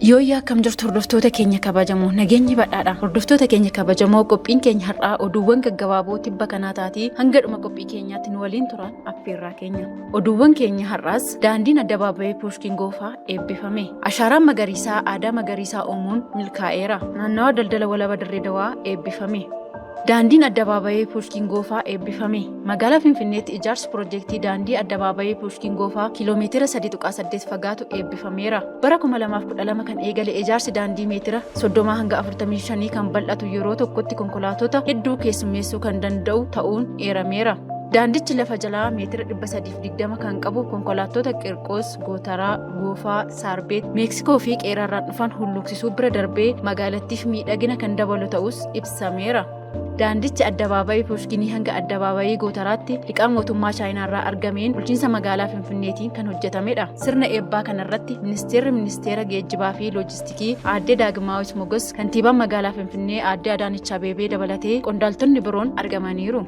Yooyyaa akkam jirtu hordoftoota keenya kabajamoo nageenyi badhaadha. Hordoftoota keenya kabajamoo qophiin keenya har'aa oduuwwan gaggabaaboo tibba kanaa taatii hanga dhuma qophii keenyaatti nu waliin turan affeerraa keenya. Oduuwwan keenya har'aas daandiin addabaabayii Pushkin Goofaa eebbifame. Ashaaraan magariisaa aadaa magariisaa uumuun milkaa'eera. Naannawaa daldala walaba Dirree Dawaa eebbifame. Daandiin addabaabayii Pushkin Goofaa eebbifame. Magaalaa Finfinneetti ijaarsi piroojeektii daandii addabaabayii Pushkin Goofaa kiiloomeetira 3.8 fagaatu eebbifameera. Bara 2012 kan eegale ijaarsi daandii meetira 30 hanga 45 kan bal'atu yeroo tokkotti konkolaattota hedduu keessummeessuu kan danda'u ta'uun eerameera. Daandichi lafa jalaa meetira 320 kan qabu konkolaattota Qirqoos, Gootaraa, Goofaa, Saarbeet, Meeksikoo fi Qeerarraan dhufan hulluuqsisuu bira darbee magaalattiif miidhagina kan dabalu ta'us ibsameera. Daandichi addabaabayii Pushkinii hanga addabaabayii Gootaraatti liqaa mootummaa Chaayinaarraa argameen bulchiinsa magaalaa Finfinneetiin kan hojjetamedha. Sirna eebbaa kanarratti ministeera geejjibaa fi loojistikii aadde Daagmaawit Mogos, kantiibaan magaalaa Finfinnee aadde Adaanech Abeebee dabalatee qondaaltonni biroon argamaniiru.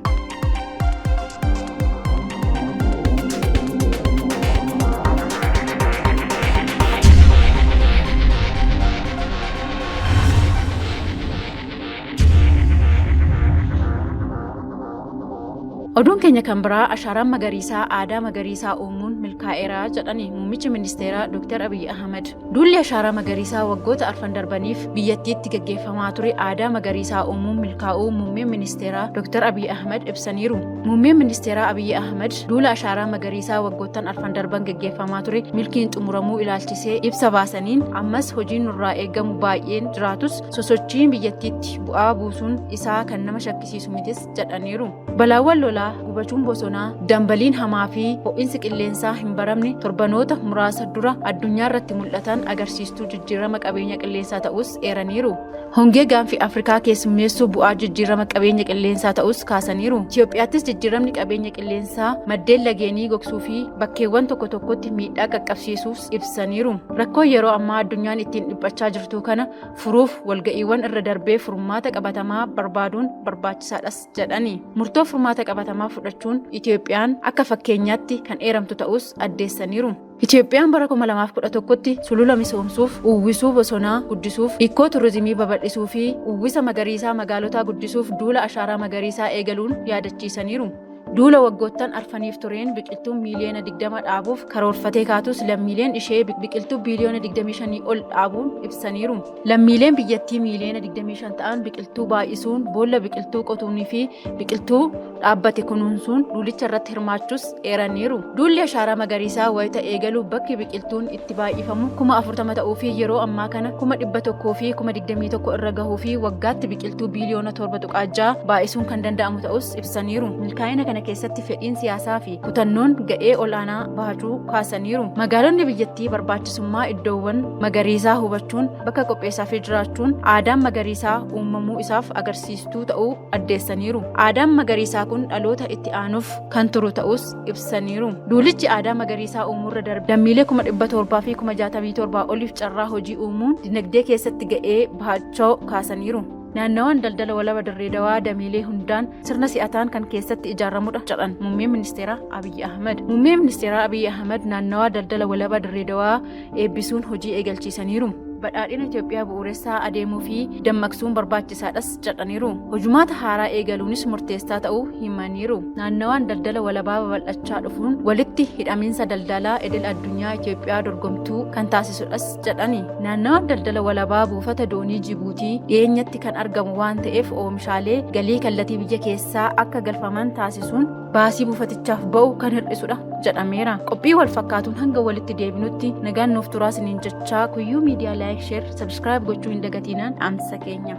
Oduun keenya kan biraa ashaaraan magariisaa aadaa magariisaa uumuun milkaa'eera jedhani muummichi ministeeraa Dr. Abiy Ahmed. Duulli ashaaraa magariisaa waggoota arfan darbaniif biyyattiitti gaggeeffamaa ture aadaa magariisaa uumuun milkaa'uu muummeen ministeeraa Dr. Abiy Ahmed ibsaniiru. Muummeen ministeeraa Abiy Ahmed duula ashaaraa magariisaa waggoottan arfan darban gaggeeffamaa ture milkiin xumuramuu ilaalchisee ibsa baasaniin ammas hojiin nurraa eegamu baay'een jiraatus sosochiin biyyattiitti bu'aa buusuun isaa kan nama shakkisiisu mitis jedhaniiru. Balaawwan lolaa gubachuun bosonaa dambaliin hamaa fi ho'iinsi qilleensaa hin baramne torbanoota muraasa dura addunyaa irratti mul'atan agarsiistuu jijjiirama qabeenya qilleensaa ta'us eeraniiru. Hongee gaanfi Afrikaa keessummeessuu bu'aa jijjiirama qabeenya qilleensaa ta'us kaasaniiru. Itoophiyaattis jijjiiramni qabeenya qilleensaa maddeen lageenii gogsuu fi bakkeewwan tokko tokkotti miidhaa qaqqabsiisuus ibsaniiru. Rakkoon yeroo ammaa addunyaan ittiin dhiphachaa jirtu kana furuuf walga'iiwwan irra darbee furmaata qabatamaa barbaaduun barbaachisaadhas jedhani. Murtoo furmaata qabatamaa fudhachuun Itoophiyaan akka fakkeenyaatti kan eeramtu ta'us addeessaniiru. Itoophiyaan bara 2011tti sulula misoomsuuf, uwwisuu bosonaa guddisuuf, ikkoo turizimii babal'isuu fi uwwisa magariisaa magaalotaa guddisuuf duula ashaaraa magariisaa eegaluun yaadachiisaniiru. Duula waggoottan arfaniif tureen biqiltuun miiliyoona 20 dhaabuuf karoorfatee kaatus lammiileen ishee biqiltuu biiliyoona 25 ol dhaabuun ibsaniiru. Lammiileen biyyattii miiliyoona 25 ta'an biqiltuu baay'isuun boolla biqiltuu qotuunii fi biqiltuu dhaabbate kunuunsuun duulicha irratti hirmaachuus eeraniiru. Duulli ashaaraa magariisaa wayita eegalu bakki biqiltuun itti baay'ifamu 40,000 ta'uu fi yeroo ammaa kana 100,000 fi 21 irra gahuu fi waggaatti biqiltuu biiliyoona 7.6 baay'isuun kan danda'amu ta'us ibsaniiru. Milkaa'ina kana keessatti fedhiin siyaasaa fi kutannoon ga'ee olaanaa bahachuu kaasaniiru. Magaalonni biyyattii barbaachisummaa iddoowwan magariisaa hubachuun bakka qopheessaa fi jiraachuun aadaan magariisaa uumamuu isaaf agarsiistuu ta'uu addeessaniiru. Aadaan magariisaa kun dhaloota itti aanuuf kan turu ta'us ibsaniiru. Duulichi aadaa magariisaa uumuurra darbe lammiilee 700 fi 67 oliif carraa hojii uumuun dinagdee keessatti ga'ee bahachuu kaasaniiru. Naannawaan daldala walaba Dirree Dawaa dameelee hundaan sirna si'ataan kan keessatti ijaaramudha jedhan muummeen ministeeraa Abiy Ahmed. Muummeen ministeeraa Abiy Ahmed naannawaa daldala walaba Dirree Dawaa eebbisuun hojii eegalchiisaniiru. Badhaadhina Itoophiyaa bu'uuressaa adeemuu fi dammaqsuun barbaachisaadhas jedhaniiru. Hojumaata haaraa eegaluunis murteessaa ta'uu himaniiru. Naannawaan daldala walabaa babal'achaa dhufuun walitti hidhamiinsa daldalaa idil addunyaa Itoophiyaa dorgomtuu kan taasisudhas jedhani. Naannawaan daldala walabaa buufata doonii Jibuutii dhiyeenyatti kan argamu waan ta'eef oomishaalee galii kallattii biyya keessaa akka galfaman taasisuun baasii buufatichaaf ba'u kan hir'isudha jedhameera. Qophii wal fakkaatuun hanga walitti deebinutti nagaan nuuf turaa isiniin jechaa kuyyuu miidiyaa laayik sheer sabskiraayib gochuu hin dagatinaan dhaamsa keenya.